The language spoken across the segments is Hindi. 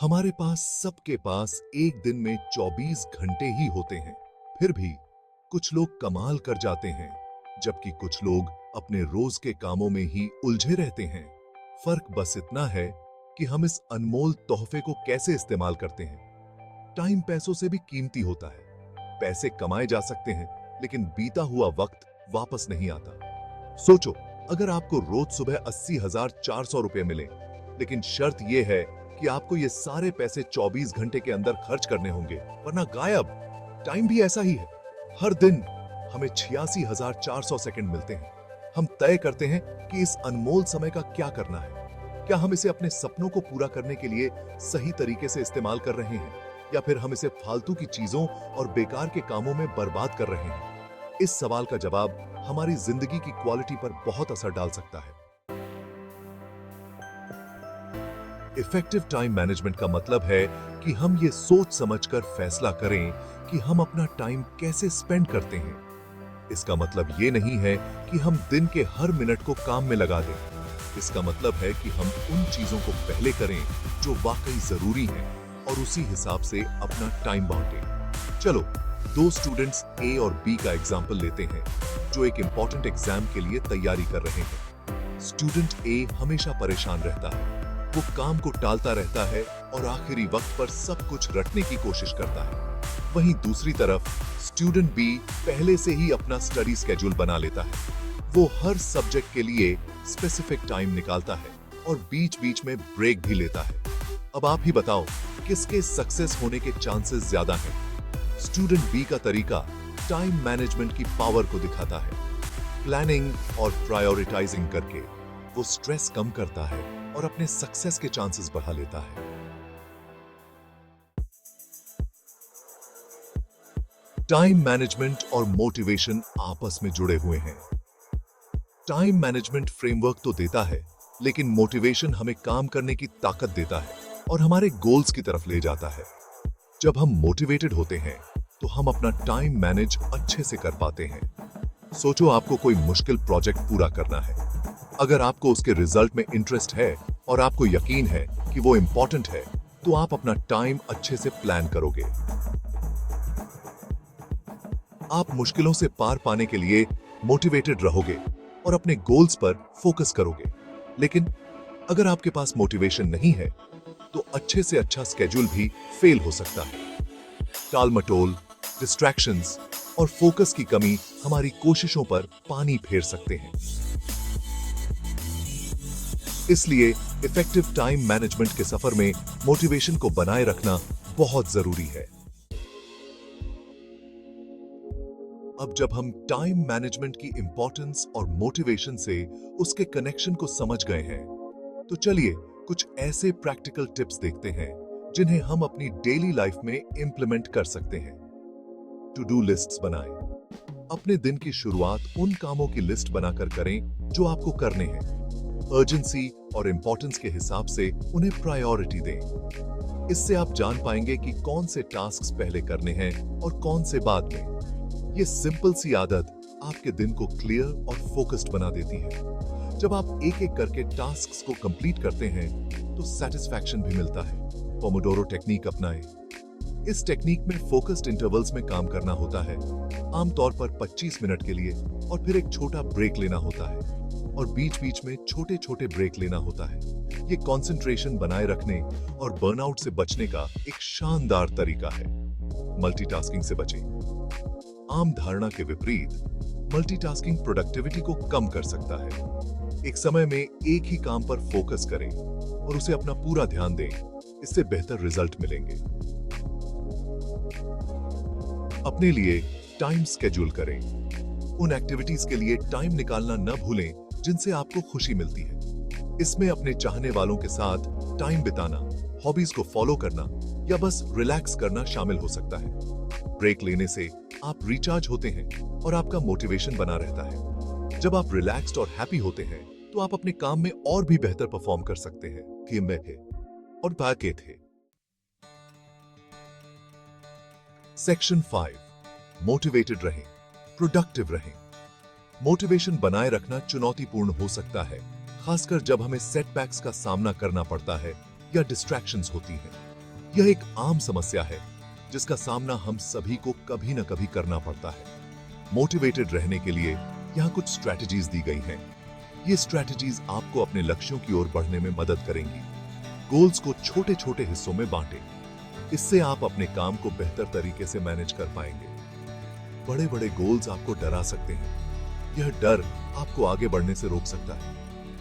हमारे पास सबके पास एक दिन में 24 घंटे ही होते हैं। फिर भी कुछ लोग कमाल कर जाते हैं, जबकि कुछ लोग अपने रोज के कामों में ही उलझे रहते हैं। फर्क बस इतना है कि हम इस अनमोल तोहफे को कैसे इस्तेमाल करते हैं। टाइम पैसों से भी कीमती होता है। पैसे कमाए जा सकते हैं, लेकिन बीता हुआ वक्त वापस नहीं आता। सोचो, अगर आपको रोज सुबह 80,400 रुपए मिले, लेकिन शर्त यह है कि आपको ये सारे पैसे 24 घंटे के अंदर खर्च करने होंगे, वरना गायब। टाइम भी ऐसा ही है। हर दिन हमें 86,400 सेकंड मिलते हैं। हम तय करते हैं कि इस अनमोल समय का क्या करना है। क्या हम इसे अपने सपनों को पूरा करने के लिए सही तरीके से इस्तेमाल कर रहे हैं, या फिर हम इसे फालतू की चीजों और बेकार के कामों में बर्बाद कर रहे हैं? इस सवाल का जवाब हमारी जिंदगी की क्वालिटी पर बहुत असर डाल सकता है। इफेक्टिव टाइम मैनेजमेंट का मतलब है कि हम ये सोच समझकर फैसला करें कि हम अपना टाइम कैसे स्पेंड करते हैं। इसका मतलब ये नहीं है कि हम दिन के हर मिनट को काम में लगा दें। इसका मतलब है कि हम उन चीजों को पहले करें जो वाकई जरूरी हैं, और उसी हिसाब से अपना टाइम बांटें। चलो, दो स्टूडेंट्स ए और बी का एग्जाम्पल लेते हैं, जो एक इंपॉर्टेंट एग्जाम के लिए तैयारी कर रहे हैं। स्टूडेंट ए हमेशा परेशान रहता है। वो काम को टालता रहता है और आखिरी वक्त पर सब कुछ रटने की कोशिश करता है। वहीं दूसरी तरफ स्टूडेंट बी पहले से ही अपना स्टडी स्केड्यूल बना लेता है। वो हर सब्जेक्ट के लिए स्पेसिफिक टाइम निकालता है और बीच बीच में ब्रेक भी लेता है। अब आप ही बताओ, किसके सक्सेस होने के चांसेस ज्यादा हैं? स्टूडेंट बी का तरीका टाइम मैनेजमेंट की पावर को दिखाता है। प्लानिंग और प्रायोरिटाइजिंग करके वो स्ट्रेस कम करता है और अपने सक्सेस के चांसेस बढ़ा लेता है। टाइम मैनेजमेंट और मोटिवेशन आपस में जुड़े हुए हैं। टाइम मैनेजमेंट फ्रेमवर्क तो देता है, लेकिन मोटिवेशन हमें काम करने की ताकत देता है और हमारे गोल्स की तरफ ले जाता है। जब हम मोटिवेटेड होते हैं, तो हम अपना टाइम मैनेज अच्छे से कर पाते हैं। सोचो, आपको कोई मुश्किल प्रोजेक्ट पूरा करना है। अगर आपको उसके रिजल्ट में इंटरेस्ट है और आपको यकीन है कि वो इंपॉर्टेंट है, तो आप अपना टाइम अच्छे से प्लान करोगे। आप मुश्किलों से पार पाने के लिए मोटिवेटेड रहोगे और अपने गोल्स पर फोकस करोगे। लेकिन अगर आपके पास मोटिवेशन नहीं है, तो अच्छे से अच्छा स्केड्यूल भी फेल हो सकता है। टालमटोल, डिस्ट्रैक्शंस और फोकस की कमी हमारी कोशिशों पर पानी फेर सकते हैं। इसलिए इफेक्टिव टाइम मैनेजमेंट के सफर में मोटिवेशन को बनाए रखना बहुत जरूरी है। अब जब हम टाइम मैनेजमेंट की इंपॉर्टेंस और मोटिवेशन से उसके कनेक्शन को समझ गए हैं, तो चलिए कुछ ऐसे प्रैक्टिकल टिप्स देखते हैं जिन्हें हम अपनी डेली लाइफ में इंप्लीमेंट कर सकते हैं। टू डू लिस्ट्स बनाएं। अपने दिन की शुरुआत उन कामों की लिस्ट बनाकर करें जो आपको करने हैं। अर्जेंसी और इंपॉर्टेंस के हिसाब से उन्हें प्रायोरिटी दें। इससे आप जान पाएंगे कि कौन से टास्क्स पहले करने हैं और कौन से बाद में। ये सिंपल सी आदत आपके दिन को क्लियर और फोकस्ड बना देती है। जब आप एक एक करके टास्क्स को कंप्लीट करते हैं, तो सेटिस्फैक्शन भी मिलता है। पोमोडोरो टेक्निक अपनाएं। इस टेक्निक में फोकस्ड इंटरवल्स में काम करना होता है, आमतौर पर 25 मिनट के लिए, और फिर एक छोटा ब्रेक लेना होता है और बीच बीच में छोटे छोटे ब्रेक लेना होता है। ये कंसंट्रेशन बनाए रखने और बर्नआउट से बचने का एक शानदार तरीका है। मल्टीटास्किंग से बचें। आम धारणा के विपरीत मल्टीटास्किंग प्रोडक्टिविटी को कम कर सकता है। एक समय में एक ही काम पर फोकस करें और उसे अपना पूरा ध्यान दें। इससे बेहतर रिजल्ट मिलेंगे। अपने लिए टाइम स्केड्यूल करें। उन एक्टिविटीज के लिए टाइम निकालना न भूलें जिनसे आपको खुशी मिलती है। इसमें अपने चाहने वालों के साथ टाइम बिताना, हॉबीज को फॉलो करना या बस रिलैक्स करना शामिल हो सकता है। ब्रेक लेने से आप रिचार्ज होते हैं और आपका मोटिवेशन बना रहता है। जब आप रिलैक्स्ड और हैप्पी होते हैं, तो आप अपने काम में और भी बेहतर परफॉर्म कर सकते हैं। कि मैं थे और बाके थे। सेक्शन 5, मोटिवेटेड रहें, प्रोडक्टिव रहें। मोटिवेशन बनाए रखना चुनौतीपूर्ण हो सकता है, खासकर जब हमें सेटबैक्स का सामना करना पड़ता है या डिस्ट्रैक्शंस होती हैं। यह एक आम समस्या है जिसका सामना हम सभी को कभी न कभी करना पड़ता है। मोटिवेटेड रहने के लिए यहाँ कुछ स्ट्रैटेजीज दी गई हैं। ये स्ट्रैटेजीज आपको अपने लक्ष्यों की ओर बढ़ने में मदद करेंगी। गोल्स को छोटे छोटे हिस्सों में बांटें। इससे आप अपने काम को बेहतर तरीके से मैनेज कर पाएंगे। बड़े बड़े गोल्स आपको डरा सकते हैं। यह डर आपको आगे बढ़ने से रोक सकता है।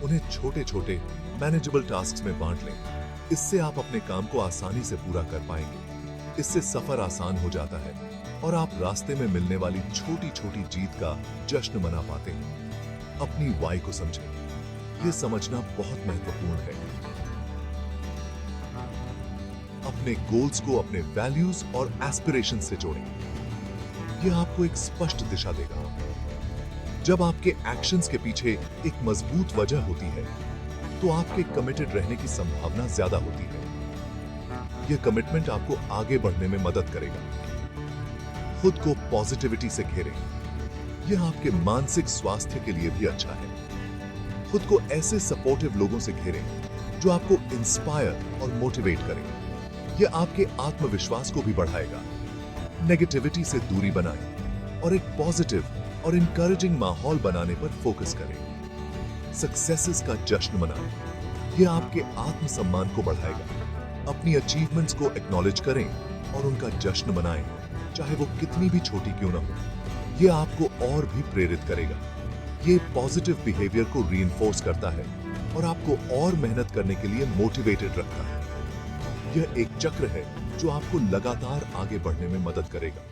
उन्हें छोटे छोटे मैनेजेबल टास्क्स में बांट लें। इससे आप अपने काम को आसानी से पूरा कर पाएंगे। इससे सफर आसान हो जाता है और आप रास्ते में मिलने वाली छोटी छोटी जीत का जश्न मना पाते हैं। अपनी वाई को समझें। यह समझना बहुत महत्वपूर्ण है। अपने गोल्स को अपने वैल्यूज और एस्पिरेशन से जोड़ें। यह आपको एक स्पष्ट दिशा देगा। जब आपके एक्शंस के पीछे एक मजबूत वजह होती है तो आपके कमिटेड रहने की संभावना ज्यादा होती है। यह कमिटमेंट आपको आगे बढ़ने में मदद करेगा। खुद को पॉजिटिविटी से घेरें। यह आपके मानसिक स्वास्थ्य के लिए भी अच्छा है। खुद को ऐसे सपोर्टिव लोगों से घेरें जो आपको इंस्पायर और मोटिवेट करें। यह आपके आत्मविश्वास को भी बढ़ाएगा। नेगेटिविटी से दूरी बनाएं और एक पॉजिटिव और इंकरेजिंग माहौल बनाने पर फोकस करें। सक्सेसेस का जश्न मनाएं। यह आपके आत्मसम्मान को बढ़ाएगा। अपनी अचीवमेंट्स को एक्नॉलेज करें और उनका जश्न मनाएं, चाहे वो कितनी भी छोटी क्यों ना हो। यह आपको और भी प्रेरित करेगा। यह पॉजिटिव बिहेवियर को रीइंफोर्स करता है और आपको और मेहनत करने के लिए मोटिवेटेड रखता है। यह एक चक्र है जो आपको लगातार आगे बढ़ने में मदद करेगा।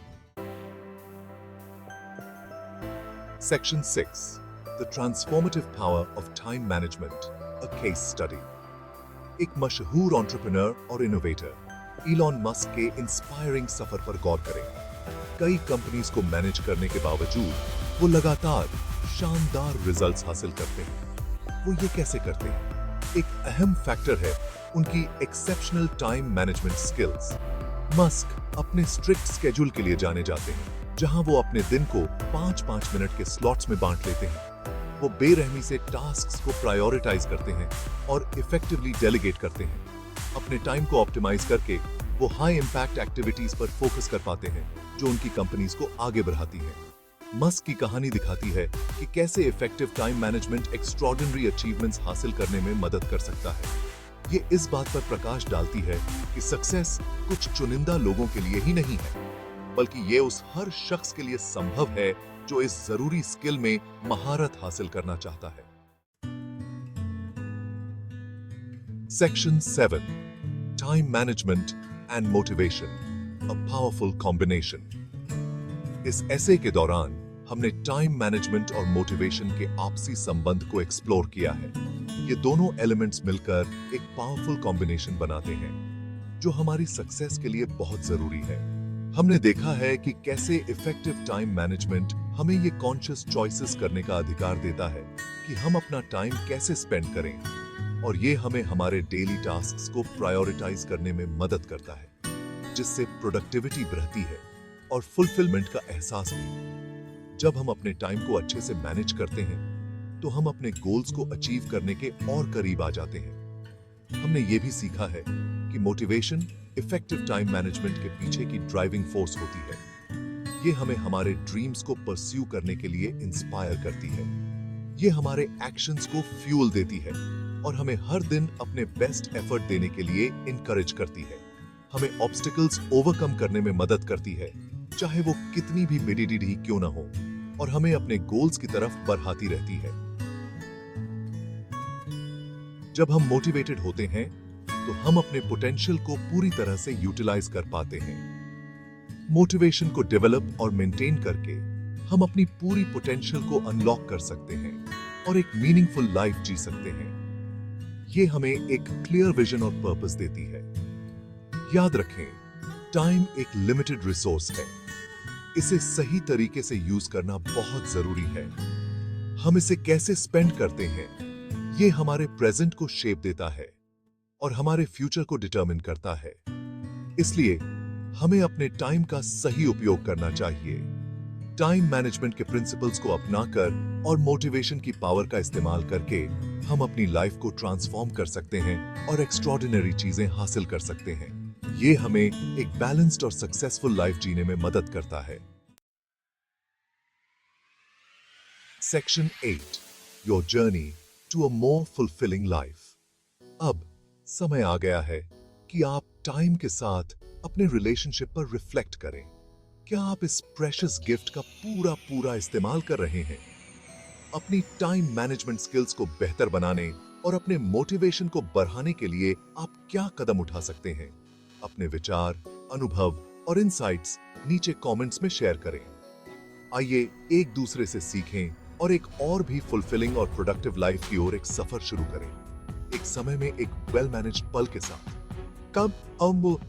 Section 6. The Transformative Power of Time Management, a Case Study. एक मशहूर एंटरप्रेन्योर और इनोवेटर इलॉन मस्क के इंस्पायरिंग सफर पर गौर करें। कई कंपनीज को मैनेज करने के बावजूद वो लगातार शानदार रिजल्ट्स हासिल करते हैं। वो ये कैसे करते हैं? एक अहम फैक्टर है उनकी exceptional time management skills. Musk अपने स्ट्रिक्ट स्केड्यूल के लिए जाने जाते हैं, जहां वो अपने दिन को 5-5 मिनट के स्लॉट्स में बांट लेते हैं। वो बेरहमी से टास्क्स को प्रायोरिटाइज करते हैं और इफेक्टिवली डेलीगेट करते हैं। अपने टाइम को ऑप्टिमाइज करके वो हाई इंपैक्ट एक्टिविटीज पर फोकस कर पाते हैं जो उनकी कंपनीज को आगे बढ़ाती हैं। मस्क की कहानी दिखाती है कि कैसे effective time management extraordinary achievements हासिल करने में मदद कर सकता है। ये इस बात पर प्रकाश डालती है कि सक्सेस कुछ चुनिंदा लोगों के लिए ही नहीं है, बल्कि ये उस हर शख्स के लिए संभव है जो इस जरूरी स्किल में महारत हासिल करना चाहता है। Section 7. Time Management and Motivation, a Powerful Combination. इस ऐसे के दौरान हमने टाइम मैनेजमेंट और मोटिवेशन के आपसी संबंध को एक्सप्लोर किया है। ये दोनों एलिमेंट्स मिलकर एक पावरफुल कॉम्बिनेशन बनाते हैं जो हमारी सक्सेस के लिए बहुत जरूरी है। हमने देखा है कि कैसे इफेक्टिव टाइम मैनेजमेंट हमें ये कॉन्शियस चॉइसेस करने का अधिकार देता है कि हम अपना टाइम कैसे स्पेंड करें, और ये हमें हमारे डेली टास्क्स को प्रायोरिटाइज करने में मदद करता है, जिससे प्रोडक्टिविटी बढ़ती है और फुलफिलमेंट का एहसास भी। जब हम अपने टाइम को अच्छे से मैनेज करते हैं तो हम अपने गोल्स को अचीव करने के और करीब आ जाते हैं। हमने ये भी सीखा है कि मोटिवेशन इफेक्टिव टाइम मैनेजमेंट के पीछे की ड्राइविंग फोर्स होती है। ये हमें हमारे ड्रीम्स को परस्यू करने के लिए इंस्पायर करती है। ये हमारे एक्शंस को फ्यूल देती है और हमें हर दिन अपने बेस्ट एफर्ट देने के लिए इनकरेज करती है। हमें ऑब्स्टिकल्स ओवरकम करने में मदद करती है, चाहे वो कितनी भी मिडिडिडी क्यों ना हो, और हमें अपने गोल्स की तरफ बढ़ाती रहती है। जब हम मोटिवेटेड होते हैं तो हम अपने पोटेंशियल को पूरी तरह से यूटिलाइज कर पाते हैं। मोटिवेशन को डेवलप और मेंटेन करके हम अपनी पूरी पोटेंशियल को अनलॉक कर सकते हैं और एक मीनिंगफुल लाइफ जी सकते हैं। ये हमें एक क्लियर विजन और पर्पस देती है। याद रखें, टाइम एक लिमिटेड रिसोर्स है। इसे सही तरीके से यूज करना बहुत जरूरी है। हम इसे कैसे स्पेंड करते हैं, ये हमारे प्रेजेंट को शेप देता है और हमारे फ्यूचर को डिटरमिन करता है। इसलिए हमें अपने टाइम का सही उपयोग करना चाहिए। टाइम मैनेजमेंट के प्रिंसिपल्स को अपनाकर और मोटिवेशन की पावर का इस्तेमाल करके हम अपनी लाइफ को ट्रांसफॉर्म कर सकते हैं और एक्स्ट्रॉर्डिनरी चीजें हासिल कर सकते हैं। ये हमें एक बैलेंस्ड और सक्सेसफुल लाइफ जीने में मदद करता है। Section 8, your journey to a more fulfilling life. अब समय आ गया है कि आप टाइम के साथ अपने रिलेशनशिप पर रिफ्लेक्ट करें। क्या आप इस प्रेशियस गिफ्ट का पूरा पूरा इस्तेमाल कर रहे हैं? अपनी टाइम मैनेजमेंट स्किल्स को बेहतर बनाने और अपने मोटिवेशन को बढ़ाने के लिए आप क्या कदम उठा सकते हैं? अपने विचार, अनुभव और इनसाइट्स नीचे कमेंट्स में शेयर करें। आइए एक दूसरे से सीखें और एक और भी फुलफिलिंग और प्रोडक्टिव लाइफ की ओर एक सफर शुरू करें, एक समय में एक वेल मैनेज्ड पल के साथ। कब हम वो